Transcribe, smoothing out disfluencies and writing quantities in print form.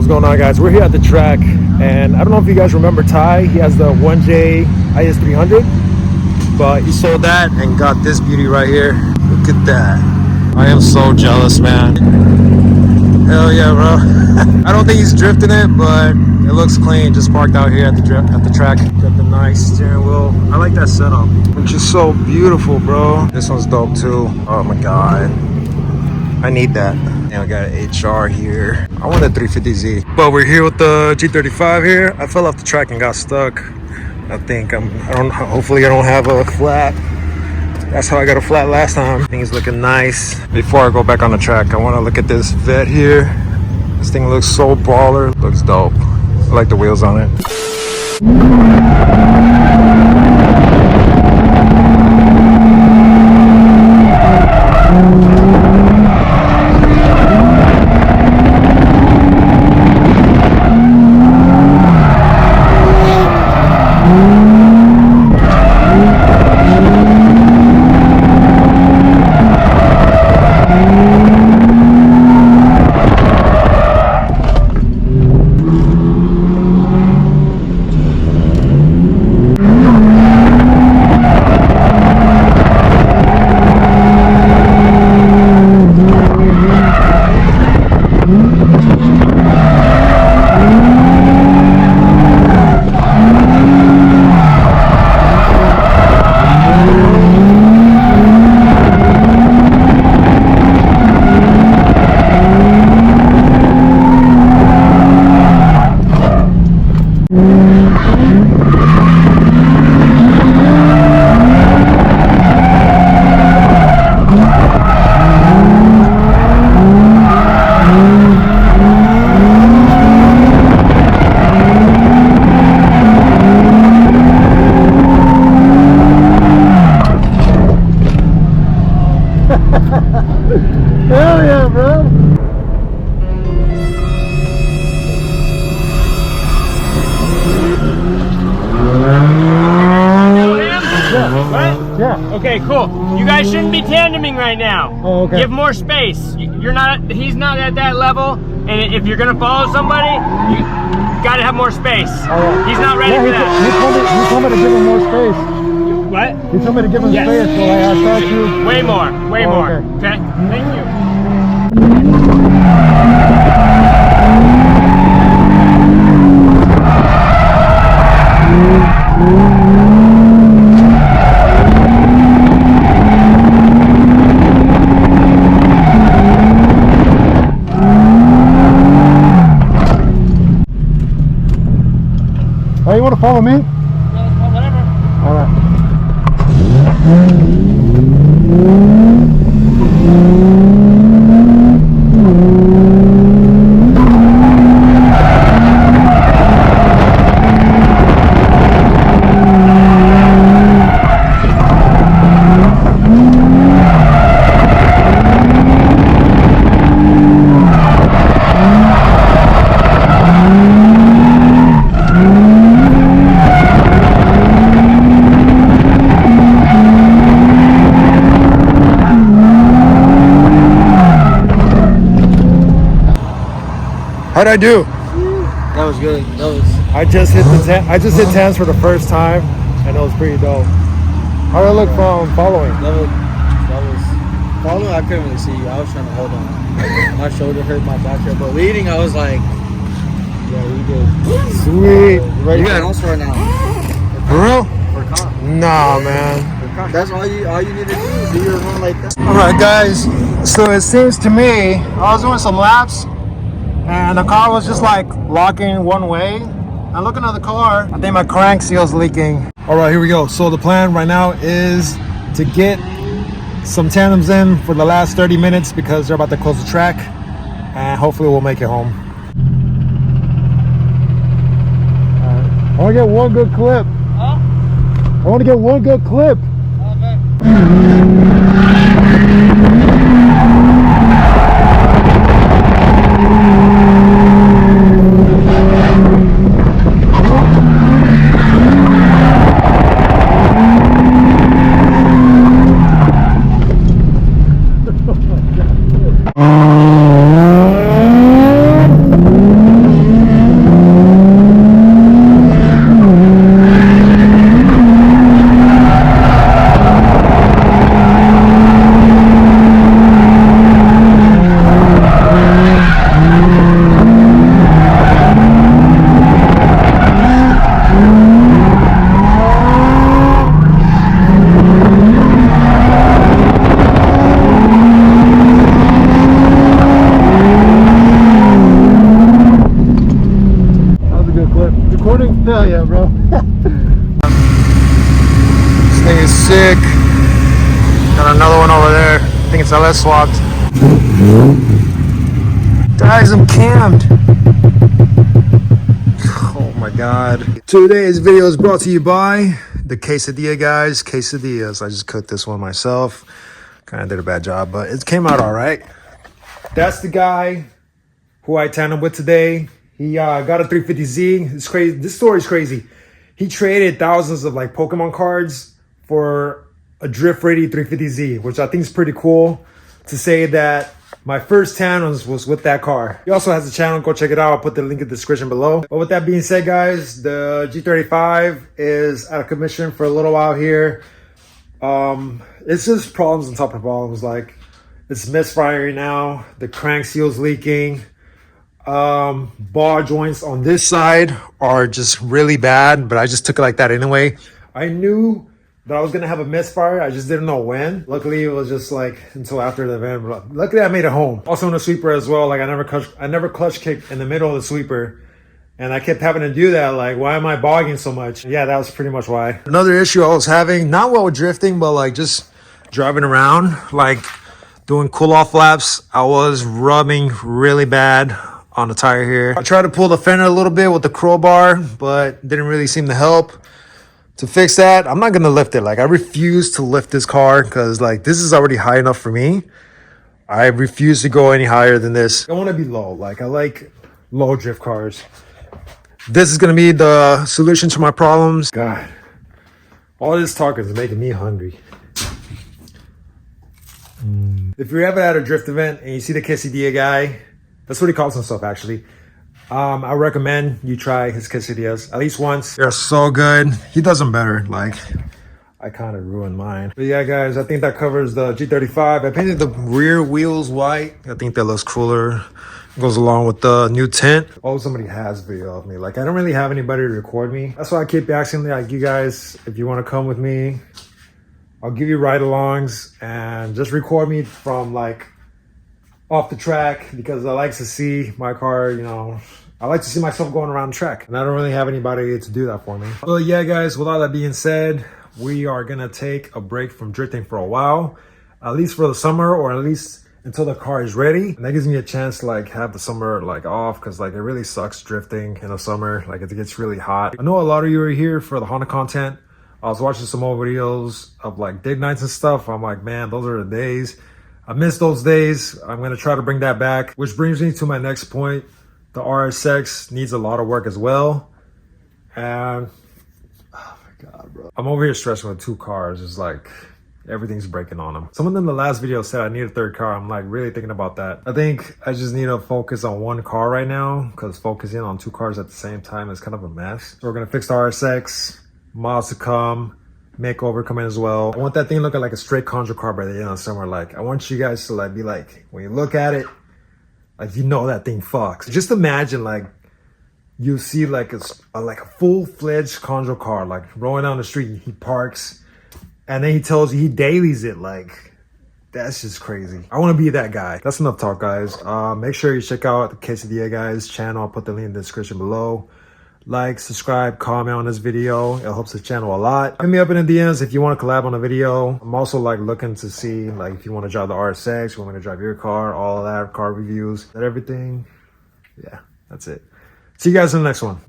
What's going on, guys? We're here at the track, and I don't know if you guys remember Ty. He has the 1J IS 300, but he sold that and got this beauty right here. Look at that. I am so jealous, man. Hell yeah, bro. I don't think he's drifting it, but it looks clean. Just parked out here at the track. Got the nice steering wheel. I like that setup, which is so beautiful, bro. This one's dope too. Oh my god, I need that. And I got an HR here. I want a 350Z, but we're here with the G35 here. I fell off the track and got stuck. I think hopefully I don't have a flat. That's how I got a flat last time. Things looking nice. Before I go back on the track, I want to look at this vet here. This thing looks so baller. Looks dope. I like the wheels on it. Hell yeah, bro! What? Yeah. Okay, cool. You guys shouldn't be tandeming right now. Oh, okay. Give more space. You're not. He's not at that level, and if you're gonna follow somebody, you gotta have more space. All right. He's not ready for that. He told me to give him more space. What? He told me to give him space, so I asked you. Way more. Way more. Okay. Okay. Thank you. Oh, you want to follow me? Yeah, whatever. All right. How'd I do? That was good. That was. I just hit hit tens for the first time, and it was pretty dope. How did I look from following? That was. Following, I couldn't really see you. I was trying to hold on. My shoulder hurt, my back hurt, but leading, I was like, yeah, we good. Sweet. Ready? You got an right now. For real? For car. Nah, man. That's all you need to do your run like that. All right, guys. So it seems to me I was doing some laps, and the car was just like locking one way. I'm looking at the car. I think my crank seal's leaking. All right, here we go. So the plan right now is to get some tandems in for the last 30 minutes because they're about to close the track, and hopefully we'll make it home. All right. I want to get one good clip. Huh? I want to get one good clip. Hell yeah, bro. This thing is sick. Got another one over there. I think it's LS swapped. Guys, I'm cammed. Oh my god. Today's video is brought to you by the quesadilla guys. Quesadillas. I just cooked this one myself. Kind of did a bad job, but it came out all right. That's the guy who I tandem with today. He got a 350Z. It's crazy. This story is crazy. He traded thousands of like Pokemon cards for a drift ready 350Z, which I think is pretty cool to say that my first tandems was with that car. He also has a channel. Go check it out. I'll put the link in the description below. But with that being said, guys, the G35 is out of commission for a little while here. It's just problems on top of problems. Like it's misfiring now. The crank seal's leaking. Bar joints on this side are just really bad, but I just took it like that anyway. I knew that I was gonna have a misfire. I just didn't know when. Luckily, it was just like until after the event. But luckily, I made it home. Also in the sweeper as well. Like I never clutch kicked in the middle of the sweeper, and I kept having to do that. Like, why am I bogging so much? Yeah, that was pretty much why. Another issue I was having, not while drifting, but like just driving around, like doing cool off laps. I was rubbing really bad on the tire here. I tried to pull the fender a little bit with the crowbar, but didn't really seem to help. To fix that, I'm not gonna lift it. Like I refuse to lift this car because like this is already high enough for me. I refuse to go any higher than this. I want to be low. Like I like low drift cars. This is gonna be the solution to my problems. God, all this talk is making me hungry. If you're ever at a drift event and you see the quesadilla guy, that's what he calls himself actually. I recommend you try his quesadillas at least once. They're so good. He does them better. Like I kind of ruined mine. But yeah, guys, I think that covers the G35. I painted the rear wheels white. I think that looks cooler. Goes along with the new tint. Oh, somebody has video of me. Like I don't really have anybody to record me. That's why I keep asking like you guys if you want to come with me. I'll give you ride-alongs and just record me from like off the track because I like to see my car, you know, I like to see myself going around the track and I don't really have anybody to do that for me. Well, yeah, guys, with all that being said, we are gonna take a break from drifting for a while, at least for the summer or at least until the car is ready. And that gives me a chance to like have the summer like off because like it really sucks drifting in the summer. Like it gets really hot. I know a lot of you are here for the Honda content. I was watching some old videos of like dig nights and stuff. I'm like, man, those are the days. I miss those days. I'm going to try to bring that back, which brings me to my next point. The RSX needs a lot of work as well. And, oh my God, bro. I'm over here stressing with two cars. It's like everything's breaking on them. Someone in the last video said I need a third car. I'm like really thinking about that. I think I just need to focus on one car right now because focusing on two cars at the same time is kind of a mess. So we're going to fix the RSX, miles to come. Makeover coming as well. I want that thing looking like a straight conjure car by the end of summer. Like I want you guys to like be like, when you look at it, like you know that thing fucks. Just imagine like you see like a full-fledged conjure car like rolling down the street. He parks and then he tells you he dailies it. Like that's just crazy. I want to be that guy. That's enough talk, guys. Make sure you check out the quesadilla guys channel. I'll put the link in the description below. Like, subscribe, comment on this video. It helps the channel a lot. Hit me up in the DMs if you want to collab on a video. I'm also like looking to see like if you want to drive the RSX, you want me to drive your car, all of that, car reviews, that everything. Yeah, that's it. See you guys in the next one.